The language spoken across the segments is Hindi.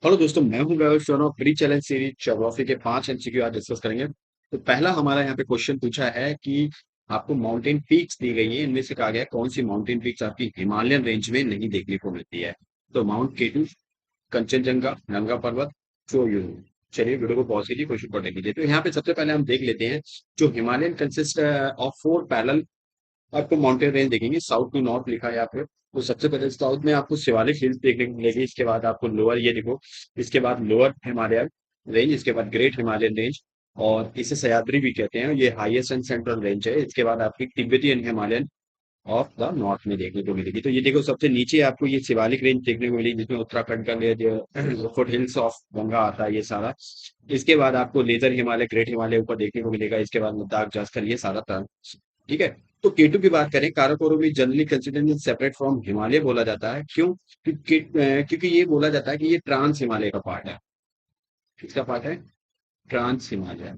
हेलो दोस्तों, मैं हूं Vaibhav Sharma. Pre challenge series geography के 5 MCQ आज डिस्कस करेंगे। तो पहला हमारा यहाँ पे क्वेश्चन पूछा है कि आपको माउंटेन पीक्स दी गई है, इनमें से कहा गया है कौन सी माउंटेन पीक्स आपकी हिमालयन रेंज में नहीं देखने को मिलती है। तो माउंट केटू, कंचनजंगा, नंगा पर्वत, चोयू। चलिए वीडियो को पॉज कीजिए, क्वेश्चन को अटेंड कीजिए। तो यहाँ पे सबसे पहले हम देख लेते हैं। जो हिमालयन कंसिस्ट ऑफ 4 पैरेलल आपको माउंटेन रेंज देखेंगे, साउथ टू नॉर्थ लिखा है यहाँ पे। तो सबसे पहले साउथ में आपको शिवालिक हिल्स देखने को मिलेगी। इसके बाद आपको लोअर, ये देखो, इसके बाद लोअर हिमालयन रेंज, इसके बाद ग्रेट हिमालयन रेंज, और इसे सह्याद्री भी कहते हैं। ये हाईएस्ट एंड सेंट्रल रेंज है। इसके बाद आपकी Tibetan Himalayan of the north में देखने को मिलेगी। तो ये देखो, सबसे नीचे आपको ये शिवालिक रेंज देखने को मिलेगी, जिसमें उत्तराखंड का जो फुट हिल्स ऑफ गंगा आता है, ये सारा। इसके बाद आपको लेजर हिमालय, ग्रेट हिमालय ऊपर देखने को मिलेगा। इसके बाद लद्दाख, जास्कर, ये सारा टर्न। ठीक है। तो केटू की बात करें, काराकोरम भी generally considered separate from Himalaya बोला जाता है। क्यों? क्योंकि ये बोला जाता है कि ये ट्रांस हिमालय का पार्ट है। किसका पार्ट है? ट्रांस हिमालय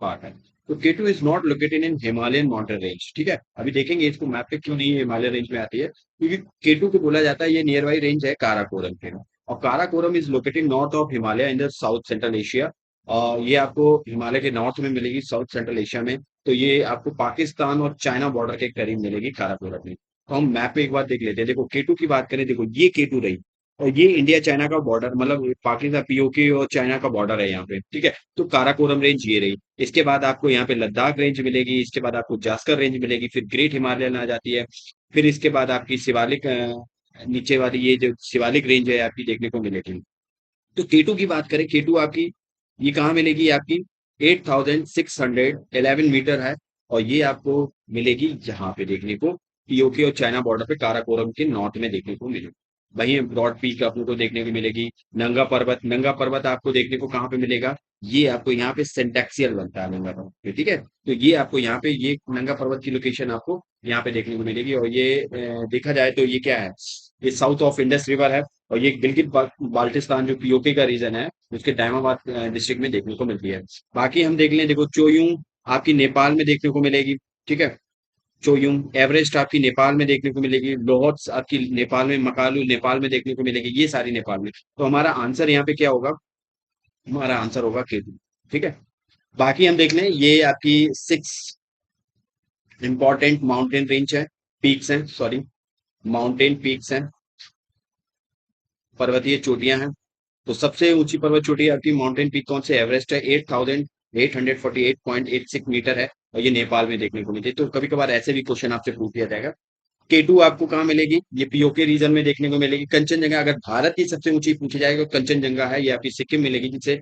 पार्ट है। तो K two is not located in Himalayan mountain range. ठीक है, अभी देखेंगे इसको मैप पे क्यों नहीं हिमालय रेंज में आती है, क्योंकि केटू को बोला जाता है ये नियर बाई रेंज है काराकोरम के। और Karakoram is located north of Himalaya in the south central Asia. और ये आपको हिमालय के नॉर्थ में मिलेगी, साउथ सेंट्रल एशिया में। तो ये आपको पाकिस्तान और चाइना बॉर्डर के करीब मिलेगी काराकोरम में। तो हम मैप पे एक बार देख लेते हैं। देखो केटू की बात करें, देखो ये केटू रही, और ये इंडिया चाइना का बॉर्डर, मतलब पाकिस्तान, पीओके और चाइना का बॉर्डर है यहाँ पे। ठीक है। तो काराकोरम रेंज ये रही। इसके बाद आपको यहाँ पे लद्दाख रेंज मिलेगी। इसके बाद आपको जास्कर रेंज मिलेगी, फिर ग्रेट हिमालयन आ जाती है। फिर इसके बाद आपकी शिवालिक, नीचे वाली ये जो शिवालिक रेंज है आपकी देखने को मिलेगी। तो केटू की बात करें, केटू आपकी ये कहाँ मिलेगी? आपकी 8611 मीटर है। और ये आपको मिलेगी यहाँ पे देखने को, पीओके और चाइना बॉर्डर पे काराकोरम के नॉर्थ में देखने को मिलेगी। वहीं ब्रॉड पीक आपको को देखने को मिलेगी। नंगा पर्वत, नंगा पर्वत आपको देखने को कहाँ पे मिलेगा? ये आपको यहाँ पे सेंटेक्सियल बनता है नंगा पर्वत पे। ठीक है। तो ये आपको यहाँ पे, ये नंगा पर्वत की लोकेशन आपको यहाँ पे देखने को मिलेगी। और ये देखा जाए तो ये क्या है, ये साउथ ऑफ इंडस रिवर है। और ये गिलगित बाल्टिस्तान जो पीओके का रीजन है, उसके डायमाबाद डिस्ट्रिक्ट में देखने को मिलती है। बाकी हम देख लें, देखो चोयूं आपकी नेपाल में देखने को मिलेगी। ठीक है। चोयूं, एवरेस्ट आपकी नेपाल में देखने को मिलेगी। लोहट्स आपकी नेपाल में, मकालू नेपाल में देखने को मिलेगी। ये सारी नेपाल में। तो हमारा आंसर यहाँ पे क्या होगा? हमारा आंसर होगा केटू। ठीक है। बाकी हम देख लें, ये आपकी 6 इंपॉर्टेंट माउंटेन रेंज है, पीक्स हैं, सॉरी, माउंटेन पीक्स हैं, पर्वतीय चोटियां हैं। तो सबसे ऊंची पर्वत चोटी आपकी माउंटेन पीक कौन से? एवरेस्ट है, 8848.86 मीटर है। और ये नेपाल में देखने को मिलती है। तो कभी कभार ऐसे भी क्वेश्चन आपसे पूछ लिया जाएगा। केटू आपको कहाँ मिलेगी? ये पीओके रीजन में देखने को मिलेगी। कंचनजंगा अगर भारत की सबसे ऊंची पूछी जाएगी तो कंचनजंगा है, ये आपकी सिक्किम मिलेगी, जिसे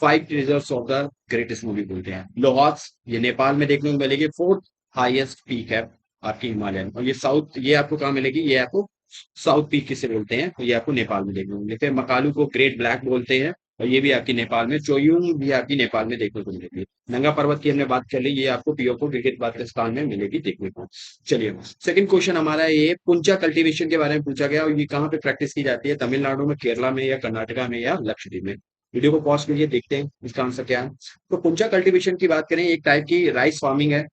5 treasures of the great snowy बोलते हैं। लोहास ये नेपाल में देखने को मिलेगी, फोर्थ हाईएस्ट पीक है आपकी हिमालयन। और ये साउथ, ये आपको कहाँ मिलेगी? ये आपको साउथ पीक किसे बोलते हैं? तो ये आपको नेपाल में देखने को मिलते हैं। मकालू को ग्रेट ब्लैक बोलते हैं, और ये भी आपकी नेपाल में। चोयूंग भी आपकी नेपाल में देखने को मिलेगी। नंगा पर्वत की हमने बात कर ली, ये आपको पीओको गिलगित बाल्टिस्तान में मिलेगी देखने को। चलिए, सेकंड क्वेश्चन हमारा ये पुंचा कल्टीवेशन के बारे में पूछा गया, और ये कहाँ पे प्रैक्टिस की जाती है? तमिलनाडु में, केरला में, या कर्नाटका में, या लक्षद्वीप में? वीडियो को पॉज कीजिए, देखते हैं इसका आंसर क्या है। तो पुंचा कल्टीवेशन की बात करें, एक टाइप की राइस फार्मिंग है।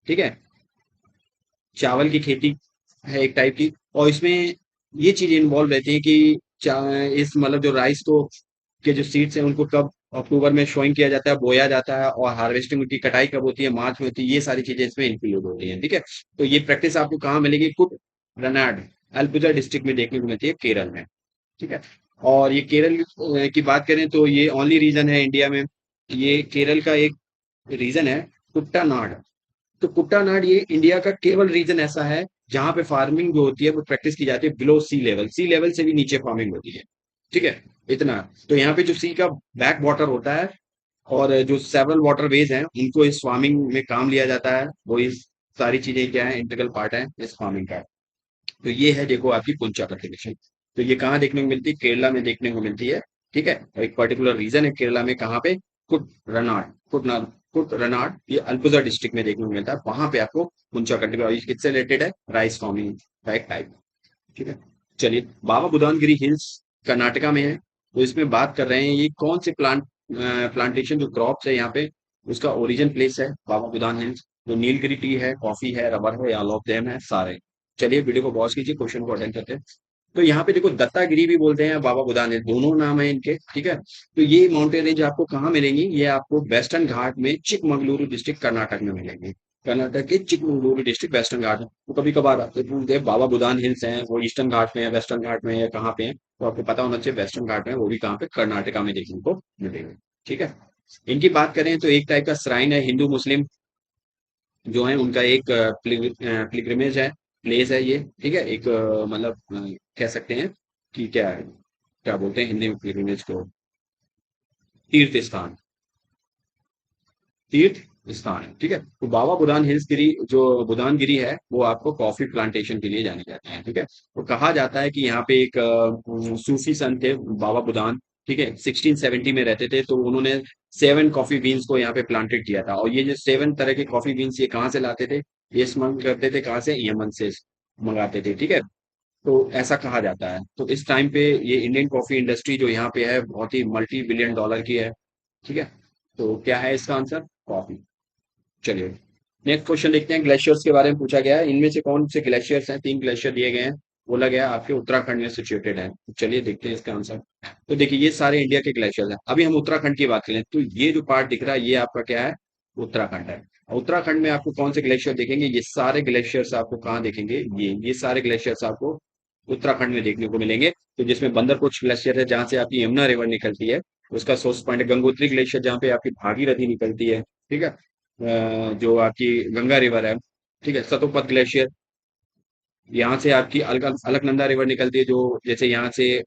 ठीक है। चावल की खेती है एक टाइप की। और इसमें ये चीजें इन्वॉल्व रहती है कि इस मतलब जो राइस को के जो सीड्स हैं उनको कब अक्टूबर में शोइंग किया जाता है, बोया जाता है, और हार्वेस्टिंग की कटाई कब होती है? मार्च में होती है। ये सारी चीजें इसमें इंक्लूड होती हैं। ठीक है। तो ये प्रैक्टिस आपको कहाँ मिलेगी? रनाड, अल्पुजा डिस्ट्रिक्ट में देखने को मिलती है, केरल में। ठीक है। और ये केरल की बात करें तो ये ओनली रीजन है इंडिया में, ये केरल का एक रीजन है, कुट्टानाड। तो कुट्टानाड ये इंडिया का केवल रीजन ऐसा है जहां पे फार्मिंग जो होती है वो प्रैक्टिस की जाती है बिलो सी लेवल, सी लेवल से भी नीचे फार्मिंग होती है। ठीक है। इतना। तो यहाँ पे जो सी का बैक वाटर होता है, और जो सेवरल वाटर वेज हैं, उनको इस फार्मिंग में काम लिया जाता है। वो इस सारी चीजें क्या है, इंटीग्रल पार्ट है इस फार्मिंग का। तो ये है, देखो, आपकी पुंचा कल्टीवेशन। तो ये कहाँ देखने को मिलती है? केरला में देखने को मिलती है। ठीक है। और एक पर्टिकुलर रीजन है केरला में, कहाँ पे? कुटनाड, ये अल्पुजा डिस्ट्रिक्ट में देखने को मिलता है। वहां पे आपको पुंचा कल्टीवेशन, और किससे रिलेटेड है? राइस फार्मिंग का एक टाइप। ठीक है। चलिए, बाबा बुदानगिरी हिल्स कर्नाटका में है। तो इसमें बात कर रहे हैं, ये कौन से प्लांटेशन जो क्रॉप्स है यहाँ पे, उसका ओरिजिन प्लेस है बाबा बुदान हिल्स। तो नीलगिरी टी है, कॉफी है, रबर है, या ऑल ऑफ देम है सारे। चलिए वीडियो को पॉज कीजिए, क्वेश्चन को अटेंड करते हैं। तो यहाँ पे देखो दत्तागिरी भी बोलते हैं, बाबा बुदान है, दोनों नाम है इनके, ठीक है। तो ये माउंटेन रेंज आपको कहाँ मिलेंगी? ये आपको वेस्टर्न घाट में चिकमगलुरु डिस्ट्रिक्ट कर्नाटक में मिलेंगे। कर्नाटक के चिकमगलुरु डिस्ट्रिक्ट वेस्टर्न घाट में। तो कभी कभार आपसे पूछते हैं बाबा बुदान हिल्स हैं, वो ईस्टर्न घाट में है, वेस्टर्न घाट में है, या कहाँ पे है? तो आपको पता होना चाहिए वेस्टर्न घाट में, वो भी कहाँ पे? कर्नाटका में देखने को मिलेंगे, ठीक है। इनकी बात करें तो एक टाइप का श्राइन है, हिंदू मुस्लिम जो है उनका एक पिलग्रिमेज है, प्लेस है ये, ठीक है। एक मतलब कह सकते हैं कि क्या है, क्या बोलते हैं हिंदी में पिलग्रिमेज को? तीर्थ स्थान, तीर्थ स्थान है, ठीक है। तो बाबा बुदान हिल्स गिरी, जो बुदान गिरी है, वो आपको कॉफी प्लांटेशन के लिए जाने जाते हैं, ठीक है। तो कहा जाता है कि यहाँ पे एक सूफी संत थे बाबा बुदान, ठीक है, 1670 में रहते थे। तो उन्होंने 7 कॉफी बीन्स को यहाँ पे प्लांटेड किया था, और ये जो 7 तरह के कॉफी बीन्स ये कहाँ से लाते थे? ये स्मगल करते थे, कहाँ से? यमन से मंगाते थे, ठीक है। तो ऐसा कहा जाता है। तो इस टाइम पे ये इंडियन कॉफी इंडस्ट्री जो यहाँ पे है बहुत ही मल्टी बिलियन डॉलर की है, ठीक है। तो क्या है इसका आंसर? कॉफी। चलिए, नेक्स्ट क्वेश्चन देखते हैं। ग्लेशियर्स के बारे में पूछा गया है, इनमें से कौन से ग्लेशियर्स हैं? 3 ग्लेशियर दिए गए हैं, बोला गया है आपके उत्तराखंड में सिचुएटेड है। तो चलिए देखते हैं इसका आंसर। तो देखिए ये सारे इंडिया के ग्लेशियर्स हैं। अभी हम उत्तराखंड की बात करें तो ये जो पार्ट दिख रहा है ये आपका क्या है? उत्तराखंड है। उत्तराखंड में आपको कौन से ग्लेशियर देखेंगे? ये सारे ग्लेशियर्स आपको कहाँ देखेंगे? ये सारे ग्लेशियर्स आपको उत्तराखंड में देखने को मिलेंगे। तो जिसमें बंदरपुर ग्लेशियर है, जहाँ से आपकी यमुना रिवर निकलती है, उसका सोर्स पॉइंट है। गंगोत्री ग्लेशियर जहाँ पे आपकी भागीरथी निकलती है, ठीक है। जो आपकी गंगा रिवर है, ठीक है। सतोपत ग्लेशियर, यहाँ से आपकी अलकनंदा रिवर निकलती है, जो जैसे यहाँ से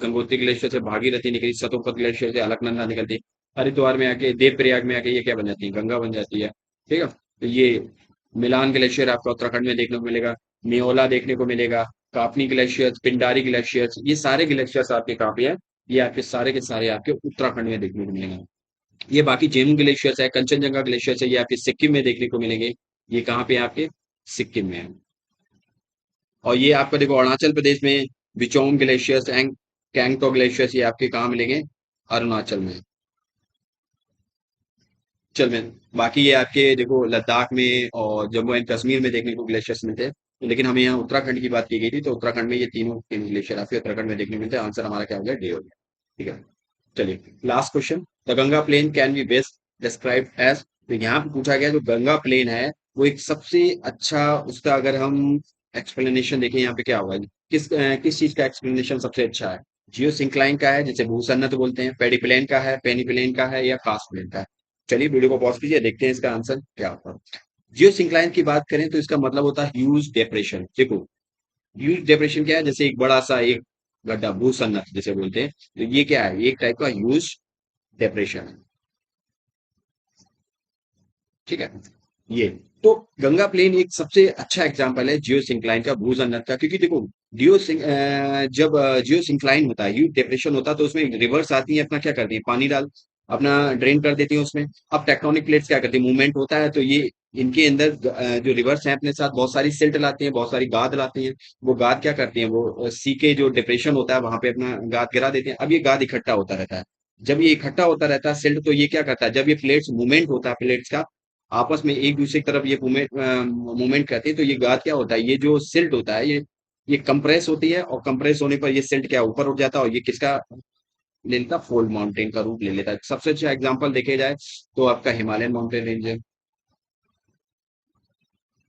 गंगोत्री ग्लेशियर से भागीरथी निकली, सतोपत ग्लेशियर से अलकनंदा निकलती है, हरिद्वार में आके, देवप्रयाग में आके ये क्या बन जाती है? गंगा बन जाती है, ठीक है। तो ये मिलान ग्लेशियर आपका उत्तराखंड में देखने को मिलेगा, नियोला देखने को मिलेगा, काफनी ग्लेशियर, पिंडारी ग्लेशियर, ये सारे ग्लेशियर्स आपके कहाँ पे है? ये आपके सारे के सारे आपके उत्तराखंड में देखने को मिलेंगे। ये बाकी जेम ग्लेशियर्स है, कंचनजंगा ग्लेशियर्स है, ये आपके सिक्किम में देखने को मिलेंगे। ये कहाँ पे है? आपके सिक्किम में है। और ये आपका देखो अरुणाचल प्रदेश में बिचोंग ग्लेशियर्स एंड कैंगटो ग्लेशियर्स, ये आपके कहाँ मिलेंगे? अरुणाचल में। चल में बाकी ये आपके देखो लद्दाख में और जम्मू एंड कश्मीर में देखने को ग्लेशियर्स मिलते हैं। लेकिन हमें यहाँ उत्तराखंड की बात की गई थी, तो उत्तराखंड में ये तीनों तीन ग्लेशियर आपके उत्तराखंड में देखने को मिलते हैं। आंसर हमारा क्या हो गया? डी हो गया, ठीक है। चलिए last question. The Ganga plain can be best describe as. तो यहाँ पे पूछा गया जो गंगा प्लेन है वो एक सबसे अच्छा, उसका अगर हम एक्सप्लेनेशन देखें यहाँ पे क्या होगा? किस चीज का एक्सप्लेनेशन सबसे अच्छा है? जियो सिंक्लाइन का है, जिसे भूसन्नत बोलते हैं, पेडी प्लेन का है, पेनी प्लेन का है, या कास्ट प्लेन का है? चलिए वीडियो को पॉज कीजिए, देखते हैं इसका आंसर क्या होता है। जियो सिंक्लाइन की बात करें तो इसका मतलब होता है ह्यूज डेप्रेशन। देखो ह्यूज डेप्रेशन क्या है? जैसे एक बड़ा सा एक गड्ढा, भूसन्नत जिसे बोलते हैं, तो ये क्या है? ये एक टाइप का ह्यूज डेप्रेशन है, ठीक है। ये तो गंगा प्लेन एक सबसे अच्छा एग्जांपल है जियो सिंक्लाइन का, भूसन्नत का। क्योंकि देखो जब जियो सिंक्लाइन होता है, ह्यूज डिप्रेशन होता है, तो उसमें रिवर्स आती है, अपना क्या करती है? पानी डाल अपना ड्रेन कर देती है उसमें। अब टेक्टोनिक प्लेट्स क्या करती है? मूवमेंट होता है, तो ये इनके अंदर जो रिवर्स है अपने साथ बहुत सारी सिल्ट लाती हैं, बहुत सारी गाद लाती हैं। वो गाद क्या करती है? वो सी के जो डिप्रेशन होता है वहां पे अपना गाद गिरा देते हैं। अब ये गाद इकट्ठा होता रहता है। जब ये इकट्ठा होता रहता है सिल्ट, तो ये क्या करता है? जब ये प्लेट्स मूवमेंट होता है, प्लेट्स का आपस में एक दूसरे की तरफ ये मूवमेंट मूवमेंट करती है, तो ये गाद क्या होता है? ये जो सिल्ट होता है ये कंप्रेस होती है, और कंप्रेस होने पर ये सिल्ट क्या ऊपर उठ जाता है, और ये किसका ले लेता? फोल्ड माउंटेन का रूप ले लेता है। सबसे अच्छा एग्जांपल देखे जाए तो आपका हिमालयन माउंटेन रेंज है,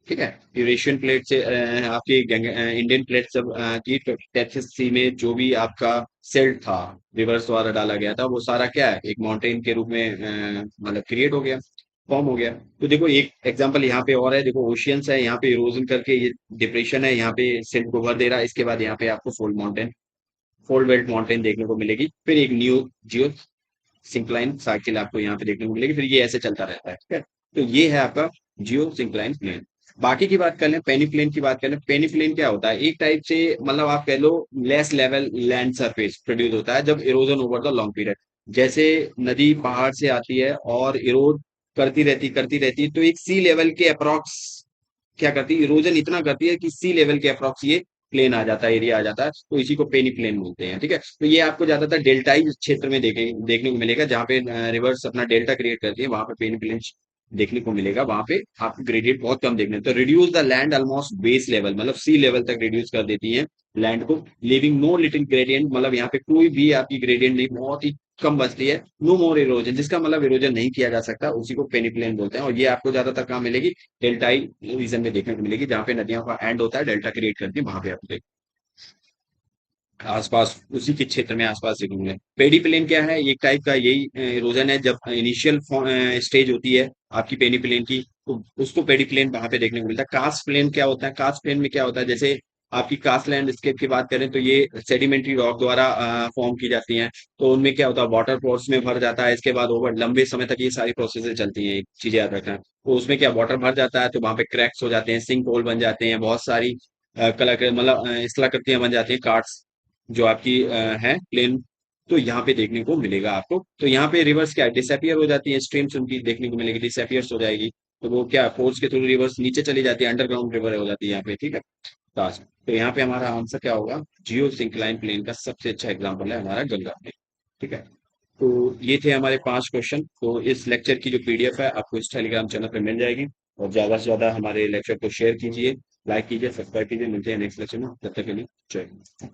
ठीक है। यूरेशियन प्लेट से आपकी इंडियन प्लेट सब की टेक्सास सी में जो भी आपका सिल्ट था, रिवर्स द्वारा डाला गया था, वो सारा क्या है? एक माउंटेन के रूप में मतलब क्रिएट हो गया, फॉर्म हो गया। तो देखो एक एग्जांपल यहाँ पे और है, देखो ओशियंस है, यहाँ पे इरोजन करके ये डिप्रेशन है, यहाँ पे सिल्ट को भर दे रहा है। इसके बाद यहाँ पे आपको फोल्ड बेल्ट माउंटेन देखने को मिलेगी। फिर एक न्यू जियो सिंक्लाइन साइकिल आपको यहाँ पे देखने को मिलेगी। फिर ये ऐसे चलता रहता है, ठीक है। तो ये है आपका जियो सिंक्लाइन प्लेन। बाकी की बात कर लें, पेनी प्लेन की बात कर लें। पेनी प्लेन क्या होता है? एक टाइप से मतलब आप कह लो less level land surface produce होता है जब erosion over the long period. जैसे नदी पहाड़ से आती है और इरोड करती रहती है, तो एक सी लेवल के अप्रॉक्स क्या करती है? इरोजन इतना करती है कि सी लेवल के अप्रॉक्स ये प्लेन आ जाता है, एरिया आ जाता है, तो इसी को पेनी प्लेन बोलते हैं, ठीक है। तो ये आपको ज्यादातर डेल्टाई क्षेत्र में देखने को मिलेगा, जहाँ पे रिवर्स अपना डेल्टा क्रिएट करती है, वहां पे पेनी प्लेन देखने को मिलेगा। वहां पे आपको ग्रेडियंट बहुत कम देखने, तो reduce the land almost base level, मतलब सी लेवल तक रिड्यूस कर देती है लैंड को, लिविंग नो लिटिल ग्रेडियंट, मतलब यहाँ पे कोई भी आपकी ग्रेडियंट नहीं, बहुत ही कम बचती है। नो मोर इरोजन, जिसका मतलब इरोजन नहीं किया जा सकता, उसी को पेनिप्लेन बोलते हैं। और ये आपको ज्यादातर कहाँ मिलेगी? डेल्टाई रीजन में देखने को मिलेगी, जहाँ पे नदियों का एंड होता है, डेल्टा क्रिएट करती है, वहां पे आपको आसपास उसी के क्षेत्र में आसपास देखने को मिले। पेडी प्लेन क्या है? एक टाइप का यही इरोजन है, जब इनिशियल स्टेज होती है आपकी पेडी प्लेन की, तो उसको पेडी प्लेन वहां पे देखने को मिलता है। कास्ट प्लेन क्या होता है? कास्ट प्लेन में क्या होता है, जैसे आपकी कास्ट लैंडस्केप की बात करें तो ये सेडिमेंट्री रॉक द्वारा फॉर्म की जाती हैं। तो उनमें क्या होता है, वाटर फोर्स में भर जाता है, इसके बाद ओवर लंबे समय तक ये सारी प्रोसेसेस चलती हैं, एक चीज याद रखना। तो उसमें क्या वाटर भर जाता है, तो वहां पे क्रैक्स हो जाते हैं, सिंक होल बन जाते हैं, बहुत सारी कलाकृ मतलब स्थलाकृतियां बन जाती हैं, कार्ड्स जो आपकी है प्लेन। तो यहाँ पे देखने को मिलेगा आपको। तो यहाँ पे रिवर्स क्या डिसअपियर हो जाती है, स्ट्रीम्स उनकी देखने को मिलेगी, डिसअपियर्स हो जाएगी। तो वो क्या फोर्स के थ्रू रिवर्स नीचे चली जाती है, अंडरग्राउंड रिवर हो जाती है यहाँ पे, ठीक है। ताज, तो यहाँ पे हमारा आंसर क्या होगा? जियो सिंक्लाइन प्लेन का सबसे अच्छा एग्जाम्पल है हमारा गंगा प्लेन, ठीक है। तो ये थे हमारे 5 क्वेश्चन। तो इस लेक्चर की जो पीडीएफ है आपको इस टेलीग्राम चैनल पे मिल जाएगी। और ज्यादा से ज्यादा हमारे लेक्चर को शेयर कीजिए, लाइक कीजिए, सब्सक्राइब कीजिए। मिलते हैं नेक्स्ट लेक्चर में, तब तक के लिए जय हिंद।